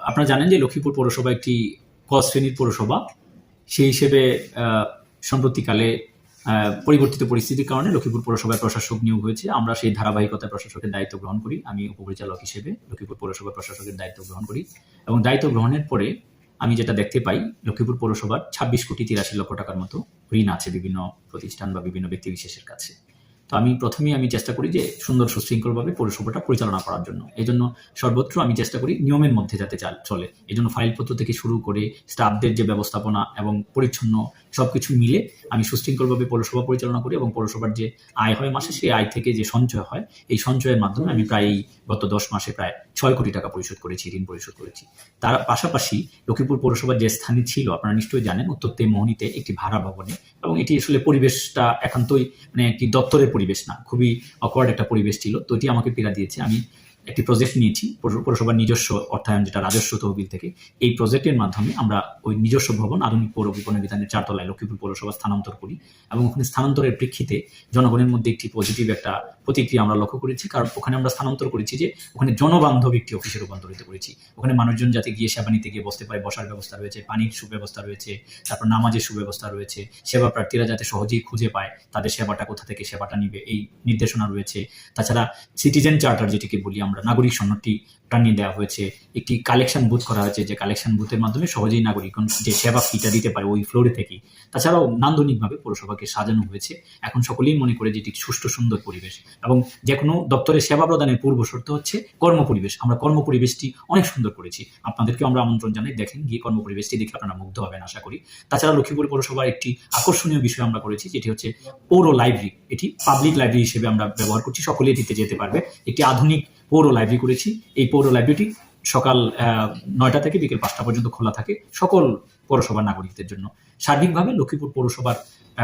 আপনারা জানেন যে লক্ষ্মীপুর পৌরসভা একটি ক শ্রেণীর পৌরসভা। সেই হিসেবে সম্প্রতিকালে পরিবর্তিত পরিস্থিতির কারণে লক্ষ্মীপুর পৌরসভায় প্রশাসক নিয়োগ হয়েছে। আমরা সেই ধারাবাহিকতায় প্রশাসকের দায়িত্ব গ্রহণ করি। আমি উপপরিচালক হিসেবে লক্ষ্মীপুর পৌরসভার প্রশাসকের দায়িত্ব গ্রহণ করি এবং দায়িত্ব গ্রহণের পরে আমি যেটা দেখতে পাই, লক্ষ্মীপুর পৌরসভার 26,83,00,000 টাকার মতো ঋণ আছে বিভিন্ন প্রতিষ্ঠান বা বিভিন্ন ব্যক্তি বিশেষের কাছে। তো প্রথমেই আমি চেষ্টা করি যে সুন্দর সুশৃঙ্খলভাবে পৌরসভাটা পরিচালনা করার জন্য। এই জন্য সর্বত্র আমি চেষ্টা করি নিয়মের মধ্যে যাতে চলে। এই জন্য ফাইলপত্র থেকে শুরু করে স্টাফদের যে ব্যবস্থাপনা এবং পরিচ্ছন্ন সবকিছু মিলে আমি সুশৃঙ্খলভাবে পৌরসভা পরিচালনা করি এবং পৌরসভার যে আয় হয় মাসে, সেই আয় থেকে যে সঞ্চয় হয়, এই সঞ্চয়ের মাধ্যমে আমি প্রায় গত 10 মাসে প্রায় 6 কোটি টাকা পরিশোধ করেছি, ঋণ পরিশোধ করেছি। তার পাশাপাশি লক্ষ্মীপুর পৌরসভার যে স্থানে ছিল, আপনারা নিশ্চয়ই জানেন, উত্তর তেমোহনীতে একটি ভাড়া ভবনে, এবং এটি আসলে পরিবেশটা একান্তই একটি দপ্তরের পরিবেশ না, খুবই অকওয়ার্ড একটা পরিবেশ ছিল। তো এটি আমাকে পীড়া দিয়েছে। আমি একটি প্রজেক্ট নিয়েছি পৌরসভার নিজস্ব অর্থায়ন, যেটা রাজস্ব তহবিল থেকে। এই প্রজেক্টের মাধ্যমে আমরা ওই নিজস্ব ভবন আধুনিক পৌর বিপণন বিধানের 4 তলায় লক্ষ্মীপুর পৌরসভা স্থানান্তর করি এবং ওখানে স্থানান্তরের প্রেক্ষিতে জনগণের মধ্যে একটি পজিটিভ একটা প্রতিক্রিয়া আমরা লক্ষ্য করেছি। কারণ ওখানে আমরা স্থানান্তর করেছি যে ওখানে জনবান্ধব একটি অফিসে রূপান্তরিত করেছি। ওখানে মানুষজন যাতে গিয়ে সেবা নিতে গিয়ে বসতে পারে, বসার ব্যবস্থা রয়েছে, পানির সুব্যবস্থা রয়েছে, তারপর নামাজের সুব্যবস্থা রয়েছে, সেবা প্রার্থীরা যাতে সহজেই খুঁজে পায় তাদের সেবাটা কোথা থেকে সেবাটা নিবে, এই নির্দেশনা রয়েছে। তাছাড়া সিটিজেন চার্টার, যেটিকে বলি আমরা, নাগরিক সনদটি টানিয়ে দেওয়া হয়েছে। একটি কালেকশন বুথ করা হয়েছে, যে কালেকশন বুথের মাধ্যমে সহজেই নাগরিকগণ যে সেবা ফিটা দিতে পারে ওই ফ্লোরে থেকেই। তাছাড়াও নান্দনিকভাবে পৌরসভাকে সাজানো হয়েছে। এখন সকলেই মনে করে যে এটি সুষ্ঠু সুন্দর পরিবেশ, এবং যে কোনো দপ্তরের সেবা প্রদানের পূর্ব শর্ত হচ্ছে কর্মপরিবেশ। আমরা কর্মপরিবেশটি অনেক সুন্দর করেছি। আপনাদেরকে আমরা আমন্ত্রণ জানাই, দেখেন গিয়ে কর্মপরিবেশটি দেখে আপনারা মুগ্ধ হবেন আশা করি। তাছাড়া লক্ষ্মীপুর পৌরসভার একটি আকর্ষণীয় বিষয় আমরা করেছি, যেটি হচ্ছে পৌর লাইব্রেরি। এটি পাবলিক লাইব্রেরি হিসেবে আমরা ব্যবহার করছি, সকলে এটিতে যেতে পারবে। একটি আধুনিক পৌর লাইব্রেরি করেছি। এই পৌর লাইব্রেরিটি সকাল 9টা থেকে বিকেল 5টা পর্যন্ত খোলা থাকে সকল পৌরসভার নাগরিকদের জন্য। সার্বিকভাবে লক্ষ্মীপুর পৌরসভার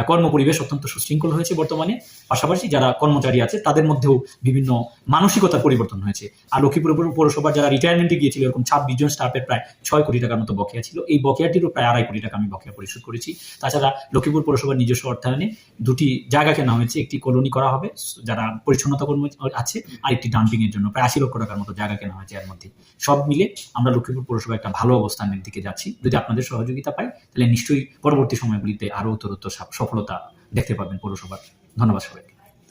কর্মপরিবেশ অত্যন্ত সুশৃঙ্খল হয়েছে বর্তমানে। পাশাপাশি যারা কর্মচারী আছে তাদের মধ্যেও বিভিন্ন মানসিকতার পরিবর্তন হয়েছে। আর লক্ষ্মীপুর পৌরসভার যারা রিটায়ারমেন্টে গিয়েছিল, এরকম 26 জন স্টাফের প্রায় 6 কোটি টাকার মতো বকেয়া ছিল। এই বকেয়াটিরও প্রায় 2.5 কোটি টাকা আমি বকেয়া পরিশোধ করেছি। তাছাড়া লক্ষ্মীপুর পৌরসভার নিজস্ব অর্থায়নে 2টি জায়গা কেনা হয়েছে। একটি কলোনি করা হবে যারা পরিচ্ছন্নতা কর্মী আছে, আর একটি ডাম্পিং এর জন্য প্রায় 80 লক্ষ টাকার মতো জায়গা কেনা হয়েছে। এর মধ্যে সব মিলে আমরা লক্ষ্মীপুর পৌরসভা একটা ভালো অবস্থানের দিকে যাচ্ছি। যদি আপনাদের সহযোগিতা পাই, তাহলে নিশ্চয়ই পরবর্তী সময়গুলিতে আরো উত্তরোত্তর সফলতা দেখতে পাবেন পৌরসভার। ধন্যবাদ সবাইকে।